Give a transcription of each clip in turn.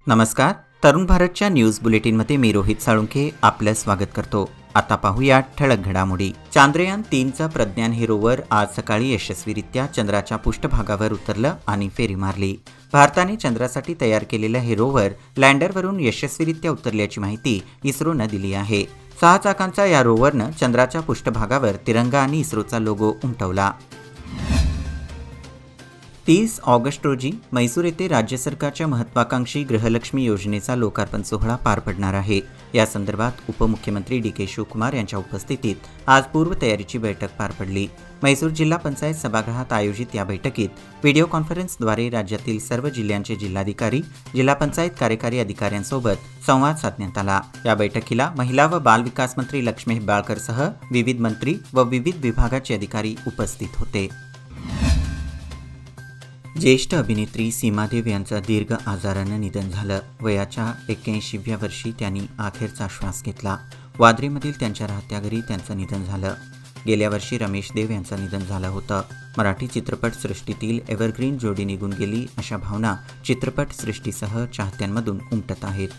नमस्कार. तरुण भारतच्या न्यूज बुलेटिनमध्ये मी रोहित साळुंखे आपलं स्वागत करतो. आता पाहूया ठळक घडामोडी. चांद्रयान 3चं प्रज्ञान हे रोवर आज सकाळी यशस्वीरित्या चंद्राच्या पृष्ठभागावर उतरलं आणि फेरी मारली. भारताने चंद्रासाठी तयार केलेलं हे रोवर लँडरवरून यशस्वीरित्या उतरल्याची माहिती इस्रोनं दिली आहे. 6 चाकांच्या या रोवरनं चंद्राच्या पृष्ठभागावर तिरंगा आणि इस्रोचा लोगो उमटवला. 30 ऑगस्ट रोजी म्हैसूर येथे राज्य सरकारच्या महत्त्वाकांक्षी गृहलक्ष्मी योजनेचा लोकार्पण सोहळा पार पडणार आहे. या संदर्भात उपमुख्यमंत्री डी.के. शिवकुमार यांच्या उपस्थितीत आज पूर्वतयारीची बैठक पार पडली. म्हैसूर जिल्हा पंचायत सभागृहात आयोजित या बैठकीत व्हिडिओ कॉन्फरन्सद्वारे राज्यातील सर्व जिल्ह्यांचे जिल्हाधिकारी, जिल्हा पंचायत कार्यकारी अधिकाऱ्यांसोबत संवाद साधण्यात आला. या बैठकीला महिला व बाल विकास मंत्री लक्ष्मी हेब्बाळकरसह विविध मंत्री व विविध विभागाचे अधिकारी उपस्थित होते. ज्येष्ठ अभिनेत्री सीमादेव यांचं दीर्घ आजारानं निधन झालं. वयाच्या 81व्या वर्षी त्यांनी अखेरचा श्वास घेतला. वादरेमधील त्यांच्या राहत्या घरी त्यांचं निधन झालं. गेल्या वर्षी रमेश देव यांचं निधन झालं होतं. मराठी चित्रपटसृष्टीतील एव्हरग्रीन जोडी निघून गेली अशा भावना चित्रपटसृष्टीसह चाहत्यांमधून उमटत आहेत.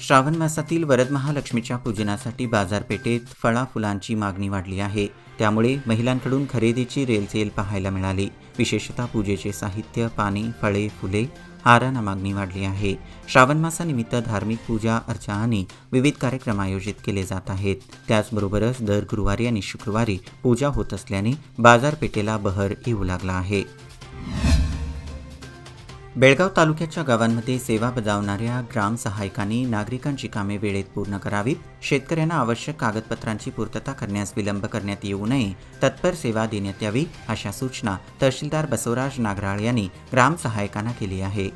श्रावण मासातील वरद महालक्ष्मीच्या पूजनासाठी बाजारपेठेत फळाफुलांची मागणी वाढली आहे. त्यामुळे महिलांकडून खरेदीची रेलचेल पाहायला मिळाली. विशेषतः पूजेचे साहित्य, पाने, फळे, फुले, हारांना मागणी वाढली आहे. श्रावण मासानिमित्त धार्मिक पूजा अर्चा आणि विविध कार्यक्रम आयोजित केले जात आहेत. त्याचबरोबरच दर गुरुवारी आणि शुक्रवारी पूजा होत असल्याने बाजारपेठेला बहर येऊ लागला आहे. बेळगाव तालुक्याच्या गावांमध्ये सेवा बजावणाऱ्या ग्रामसहायकांनी नागरिकांची कामे वेळेत पूर्ण करावीत, शेतकऱ्यांना आवश्यक कागदपत्रांची पूर्तता करण्यास विलंब करण्यात येऊ नये, तत्पर सेवा देण्यात यावी अशा सूचना तहसीलदार बसवराज नागराळ यांनी ग्रामसहायकांना केली आहे.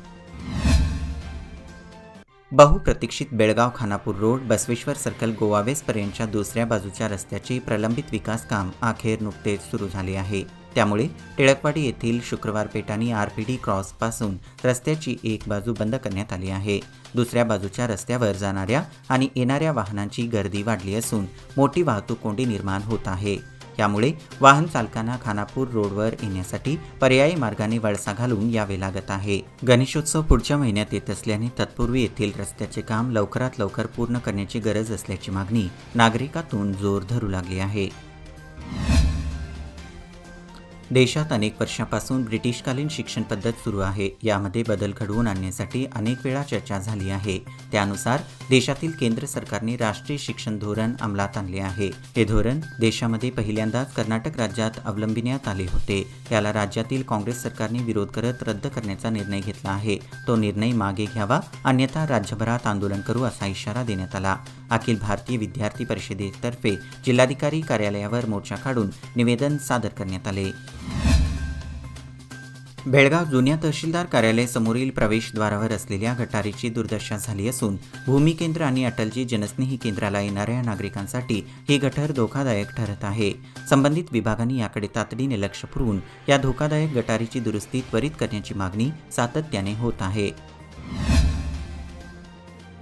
बहुप्रतीक्षित बेळगाव खानापूर रोड बसवेश्वर सर्कल गोवा वेस्टपर्यंतच्या दुसऱ्या बाजूच्या रस्त्याचे प्रलंबित विकास काम अखेर नुकतेच सुरू झाले आहे. त्यामुळे टिळकवाडी येथील शुक्रवार पेठ आणि आरपीडी क्रॉसपासून रस्त्याची एक बाजू बंद करण्यात आली आहे. दुसऱ्या बाजूच्या रस्त्यावर जाणाऱ्या आणि येणाऱ्या वाहनांची गर्दी वाढली असून मोठी वाहतूक कोंडी निर्माण होत आहे. यामुळे वाहन चालकांना खानापूर रोडवर येण्यासाठी पर्यायी मार्गाने वळसा घालून यावे लागत आहे. गणेशोत्सव पुढच्या महिन्यात येत असल्याने तत्पूर्वी येथील रस्त्याचे काम लवकरात लवकर पूर्ण करण्याची गरज असल्याची मागणी नागरिकातून जोर धरू लागली आहे. देशात अनेक वर्षांपासून ब्रिटिशकालीन शिक्षण पद्धत सुरू आहे. यामध्ये बदल घडवून आणण्यासाठी अनेक वेळा चर्चा झाली आहे. त्यानुसार देशातील केंद्र सरकारने राष्ट्रीय शिक्षण धोरण अंमलात आणले आहे. हे धोरण देशामध्ये पहिल्यांदाच कर्नाटक राज्यात अवलंबिण्यात आले होते. याला राज्यातील काँग्रेस सरकारने विरोध करत रद्द करण्याचा निर्णय घेतला आहे. तो निर्णय मागे घ्यावा, अन्यथा राज्यभरात आंदोलन करू असा इशारा देण्यात आला. अखिल भारतीय विद्यार्थी परिषदेतर्फे जिल्हाधिकारी कार्यालयावर मोर्चा काढून निवेदन सादर करण्यात आले. बेळगाव जुन्या तहसीलदार कार्यालय समोरील प्रवेशद्वारावर असलेल्या गटारीची दुर्दशा झाली असून भूमी केंद्र आणि अटलजी जनस्नेही केंद्राला येणाऱ्या नागरिकांसाठी ही गटार धोकादायक ठरत आहे. संबंधित विभागांनी याकडे तातडीने लक्ष पुरवून या धोकादायक गटारीची दुरुस्ती त्वरित करण्याची मागणी सातत्याने होत आहे.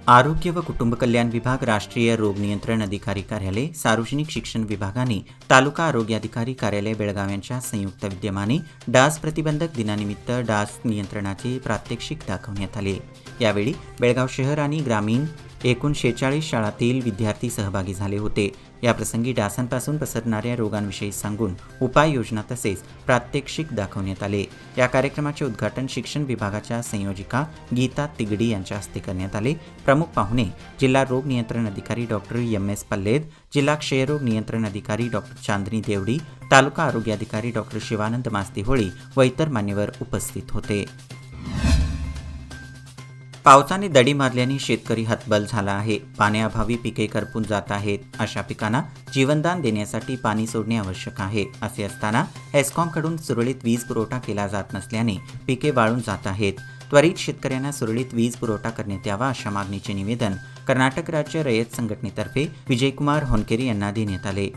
आरोग्य व कुटुंब कल्याण विभाग, राष्ट्रीय रोग नियंत्रण अधिकारी कार्यालय, सार्वजनिक शिक्षण विभागाने तालुका आरोग्य अधिकारी कार्यालय बेळगाव यांच्या संयुक्त विद्यमाने डास प्रतिबंधक दिनानिमित्त डास नियंत्रणाचे प्रात्यक्षिक दाखवण्यात आले. यावेळी बेळगाव शहर आणि ग्रामीण एकूण 46 शाळांतील विद्यार्थी सहभागी झाले होते. याप्रसंगी डासांपासून पसरणाऱ्या रोगांविषयी सांगून उपाययोजना तसेच प्रात्यक्षिक दाखवण्यात आले. या कार्यक्रमाचे उद्घाटन शिक्षण विभागाच्या संयोजिका गीता तिगडी यांच्या हस्ते करण्यात आले. प्रमुख पाहुणे जिल्हा रोग नियंत्रण अधिकारी डॉक्टर एम.एस. पल्लेद, जिल्हा क्षयरोग नियंत्रण अधिकारी डॉक्टर चांदनी देवडी, तालुका आरोग्य अधिकारी डॉक्टर शिवानंद मास्ती होळी व इतर मान्यवर उपस्थित होते. पावसाने दडी मारल्याने शेतकरी हतबल झाला आहे. पाण्याअभावी पिके करपून जात आहेत. अशा पिकांना जीवनदान देण्यासाठी पाणी सोडणे आवश्यक आहे. असे असताना एस्कॉमकडून सुरळीत वीज पुरवठा केला जात नसल्याने पिके वाळून जात आहेत. त्वरित शेतकऱ्यांना सुरळीत वीज पुरवठा करण्यात यावा अशा मागणीचे निवेदन कर्नाटक राज्य रयत संघटनेतर्फे विजयकुमार होनकेरी यांना देण्यात आले.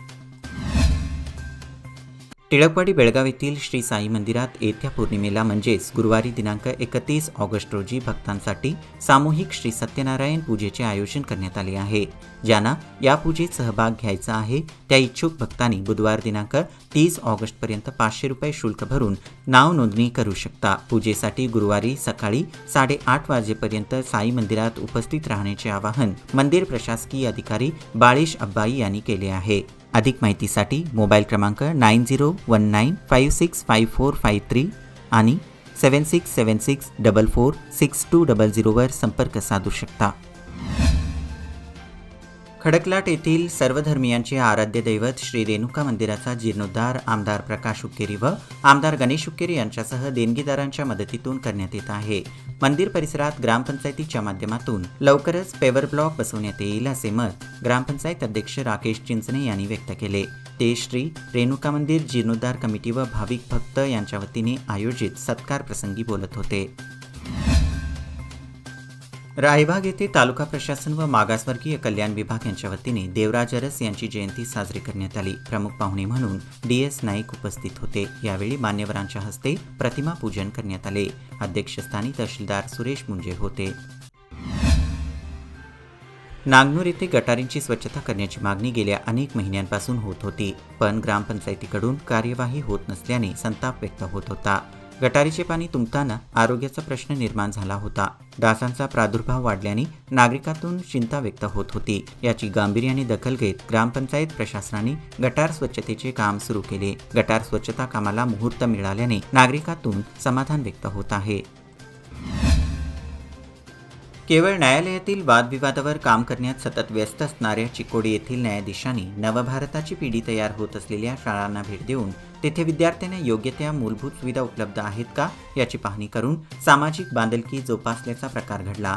टिळकवाडी बेळगाव येथील श्री साई मंदिरात येत्या पौर्णिमेला म्हणजेच गुरुवारी दिनांक 31 ऑगस्ट रोजी भक्तांसाठी सामूहिक श्री सत्यनारायण पूजेचे आयोजन करण्यात आले आहे. ज्यांना या पूजेत सहभाग घ्यायचा आहे त्या इच्छुक भक्तांनी बुधवार दिनांक 30 ऑगस्टपर्यंत 500 रुपये शुल्क भरून नाव नोंदणी करू शकता. पूजेसाठी गुरुवारी सकाळी 8:30 वाजेपर्यंत साई मंदिरात उपस्थित राहण्याचे आवाहन मंदिर प्रशासकीय अधिकारी बाळेश अब्बाई यांनी केले आहे. अधिक माहितीसाठी मोबाईल क्रमांक 9019565453 आणि 7676446200 वर संपर्क साधू शकता. खडकलाट येथील सर्व धर्मियांचे आराध्य दैवत श्री रेणुका मंदिराचा जीर्णोद्धार आमदार प्रकाश हुक्केरी व आमदार गणेश हुक्केरी यांच्यासह देणगीदारांच्या मदतीतून करण्यात येत आहे. मंदिर परिसरात ग्रामपंचायतीच्या माध्यमातून लवकरच पेवर ब्लॉक बसवण्यात येईल असे मत ग्रामपंचायत अध्यक्ष राकेश चिंचणे यांनी व्यक्त केले. ते श्री रेणुका मंदिर जीर्णोद्धार कमिटी व भाविक भक्त यांच्या वतीने आयोजित सत्कार प्रसंगी बोलत होते. रायबाग येथे तालुका प्रशासन व मागासवर्गीय कल्याण विभाग यांच्या वतीने देवराज अरस यांची जयंती साजरी करण्यात आली. प्रमुख पाहुणे म्हणून DS नाईक उपस्थित होते. यावेळी मान्यवरांच्या हस्ते प्रतिमा पूजन करण्यात आले. अध्यक्षस्थानी तहसीलदार सुरेश मुंजे होते. नागनूर येथे गटारींची स्वच्छता करण्याची मागणी गेल्या अनेक महिन्यांपासून होत होती, पण ग्रामपंचायतीकडून कार्यवाही होत नसल्याने संताप व्यक्त होत होता. गटारीचे पाणी तुंबताना आरोग्याचा प्रश्न निर्माण झाला होता. डासांचा प्रादुर्भाव वाढल्याने नागरिकातून चिंता व्यक्त होत होती. याची गांभीर्याने दखल घेत ग्रामपंचायत प्रशासनाने गटार स्वच्छतेचे काम सुरू केले. गटार स्वच्छता कामाला मुहूर्त मिळाल्याने नागरिकातून समाधान व्यक्त होत आहे. केवळ न्यायालयातील वादविवादावर काम करण्यात सतत व्यस्त असणाऱ्या चिकोडी येथील न्यायाधीशांनी नवभारताची पिढी तयार होत असलेल्या शाळांना भेट देऊन तेथे विद्यार्थ्यांना योग्य त्या मूलभूत सुविधा उपलब्ध आहेत का याची पाहणी करून सामाजिक बांधिलकी जोपासल्याचा प्रकार घडला.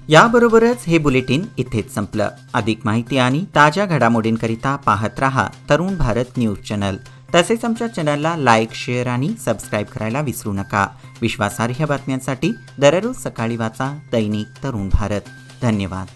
याबरोबरच हे बुलेटिन इथेच संपलं. अधिक माहिती आणि ताज्या घडामोडींकरिता पाहत रहा तरुण भारत न्यूज चॅनल. तसेच आमच्या चॅनलला लाईक, शेअर आणि सबस्क्राईब करायला विसरू नका. विश्वासार्ह बातम्यांसाठी दररोज सकाळी वाचा दैनिक तरुण भारत. धन्यवाद.